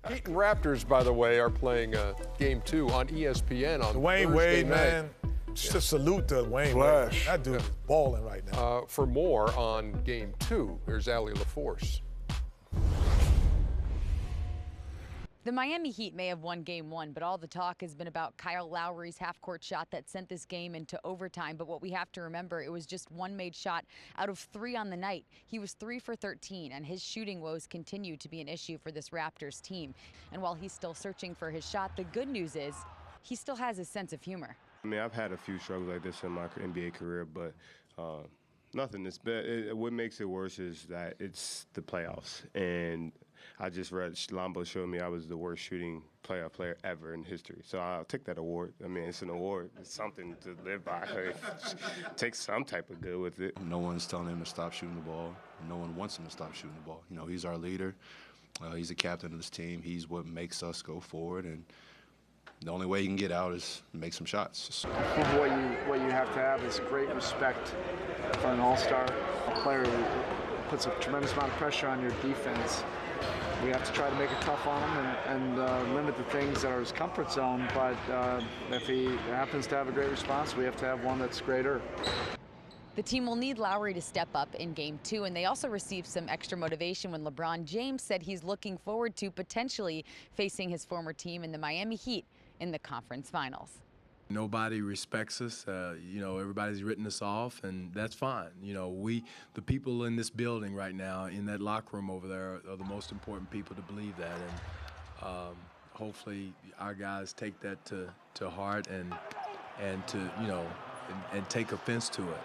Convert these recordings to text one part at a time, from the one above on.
Heat and Raptors, by the way, are playing Game 2 on ESPN on Dwayne Thursday Wade, night. man. Just a salute to Dwayne Wade. That dude is balling right now. For more on Game 2, here's Allie LaForce. The Miami Heat may have won Game 1, but all the talk has been about Kyle Lowry's half-court shot that sent this game into overtime. But what we have to remember, it was just one made shot out of 3 on the night. He was 3 for 13, and his shooting woes continue to be an issue for this Raptors team. And while he's still searching for his shot, the good news is he still has his sense of humor. I mean, I've had a few struggles like this in my NBA career, but nothing is bad. What makes it worse is that it's the playoffs. And I just read Lambo showed me I was the worst shooting playoff player ever in history. So I'll take that award. I mean, it's an award. It's something to live by. Take some type of good with it. No one's telling him to stop shooting the ball. No one wants him to stop shooting the ball. You know, he's our leader. He's the captain of this team. He's what makes us go forward. And the only way he can get out is make some shots. What you have to have is great respect for an all-star, a player who puts a tremendous amount of pressure on your defense. We have to try to make it tough on him and limit the things that are his comfort zone, but if he happens to have a great response, we have to have one that's greater. The team will need Lowry to step up in Game 2, and they also received some extra motivation when LeBron James said he's looking forward to potentially facing his former team in the Miami Heat in the conference finals. Nobody respects us. You know, everybody's written us off, and that's fine. You know, the people in this building right now, in that locker room over there, are the most important people to believe that. And hopefully our guys take that to heart and to, you know, and take offense to it.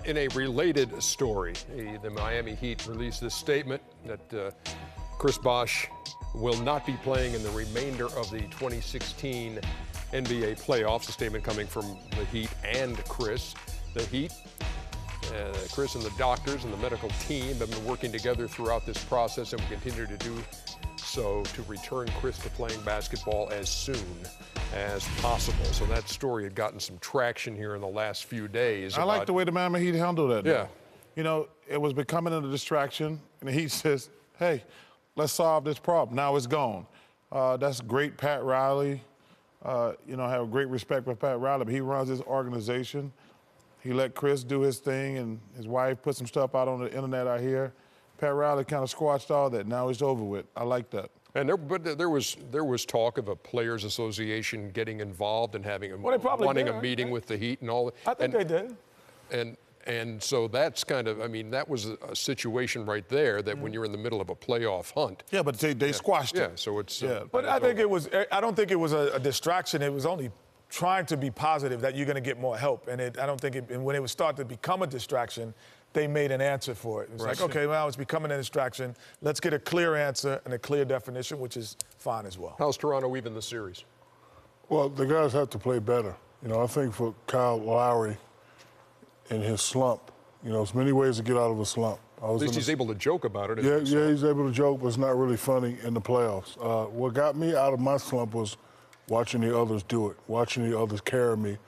In a related story, the Miami Heat released this statement that Chris Bosh will not be playing in the remainder of the 2016 NBA playoffs. A statement coming from the Heat and Chris. The Heat, Chris and the doctors and the medical team have been working together throughout this process and will continue to do so to return Chris to playing basketball as soon as possible. So that story had gotten some traction here in the last few days. I like the way the Miami Heat handled that. Yeah. Though. You know, it was becoming a distraction, and the Heat says, hey, let's solve this problem. Now it's gone. That's great, Pat Riley. You know, I have great respect for Pat Riley, but he runs his organization. He let Chris do his thing, and his wife put some stuff out on the internet, I hear. Pat Riley kind of squashed all that. Now it's over with. I like that. And there was talk of a players' association getting involved and having wanting a meeting with the Heat and all that. I think they did. And so that's kind of, I mean, that was a situation right there that when you're in the middle of a playoff hunt. Yeah, but they squashed it. Yeah, so it's. But I don't think it was a distraction. It was only trying to be positive that you're going to get more help. And I don't think when it was starting to become a distraction, they made an answer for it. It's like, okay, well, it's becoming a distraction. Let's get a clear answer and a clear definition, which is fine as well. How's Toronto even the series? Well, the guys have to play better. You know, I think for Kyle Lowry in his slump, you know, there's many ways to get out of a slump. At least he's able to joke about it. Yeah, he's able to joke, but it's not really funny in the playoffs. What got me out of my slump was watching the others do it, watching the others carry me.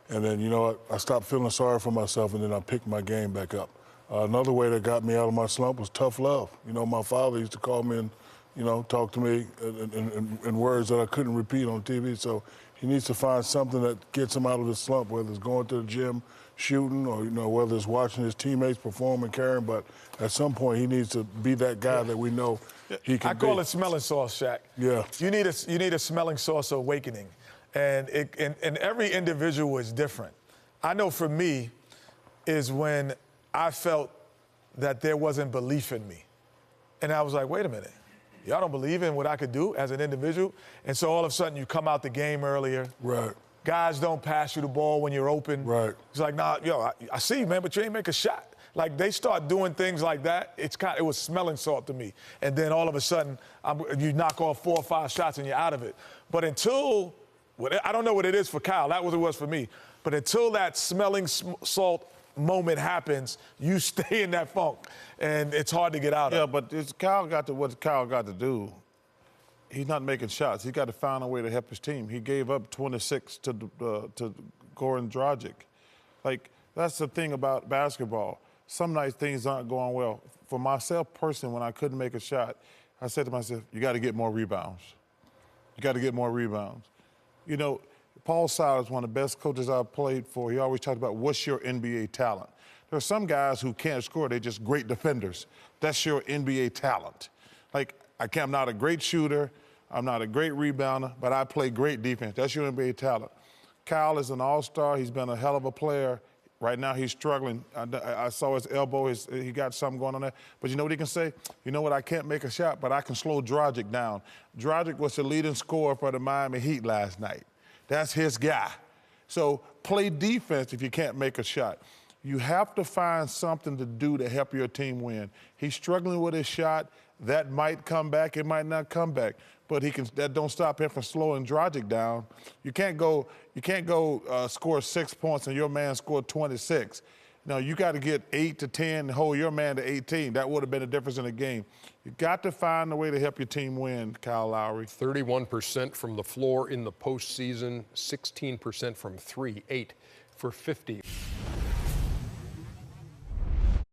And then, you know, I stopped feeling sorry for myself, and then I picked my game back up. Another way that got me out of my slump was tough love. You know, my father used to call me and, you know, talk to me in words that I couldn't repeat on TV. So he needs to find something that gets him out of his slump, whether it's going to the gym, shooting, or, you know, whether it's watching his teammates perform and carrying. But at some point, he needs to be that guy that we know he can be. I call it smelling sauce, Shaq. Yeah. You need a smelling sauce awakening. And every individual is different. I know for me is when I felt that there wasn't belief in me. And I was like, wait a minute. Y'all don't believe in what I could do as an individual? And so all of a sudden you come out the game earlier. Right. Guys don't pass you the ball when you're open. Right. It's like, nah, yo, I see you, man, but you ain't make a shot. Like, they start doing things like that. It was smelling salt to me. And then all of a sudden, you knock off 4 or 5 shots and you're out of it. But until, I don't know what it is for Kyle. That was what it was for me. But until that smelling salt moment happens, you stay in that funk, and it's hard to get out of. Yeah, but what Kyle got to do. He's not making shots. He got to find a way to help his team. He gave up 26 to Goran Dragic. Like, that's the thing about basketball. Some nights things aren't going well. for myself personally, when I couldn't make a shot, I said to myself, you got to get more rebounds. You got to get more rebounds. You know, Paul Silas, one of the best coaches I've played for, he always talked about what's your NBA talent. There are some guys who can't score, they're just great defenders. That's your NBA talent. Like, I'm not a great shooter, I'm not a great rebounder, but I play great defense. That's your NBA talent. Kyle is an all-star, he's been a hell of a player. Right now he's struggling. I saw his elbow, he got something going on there. But you know what he can say? You know what, I can't make a shot, but I can slow Dragic down. Dragic was the leading scorer for the Miami Heat last night. That's his guy. So play defense if you can't make a shot. You have to find something to do to help your team win. He's struggling with his shot. That might come back, it might not come back. But that don't stop him from slowing Dragic down. You can't go score 6 points and your man scored 26. No, you got to get 8 to 10 and hold your man to 18. That would have been a difference in the game. You got to find a way to help your team win, Kyle Lowry. 31% from the floor in the postseason, 16% from 3, 8 for 50.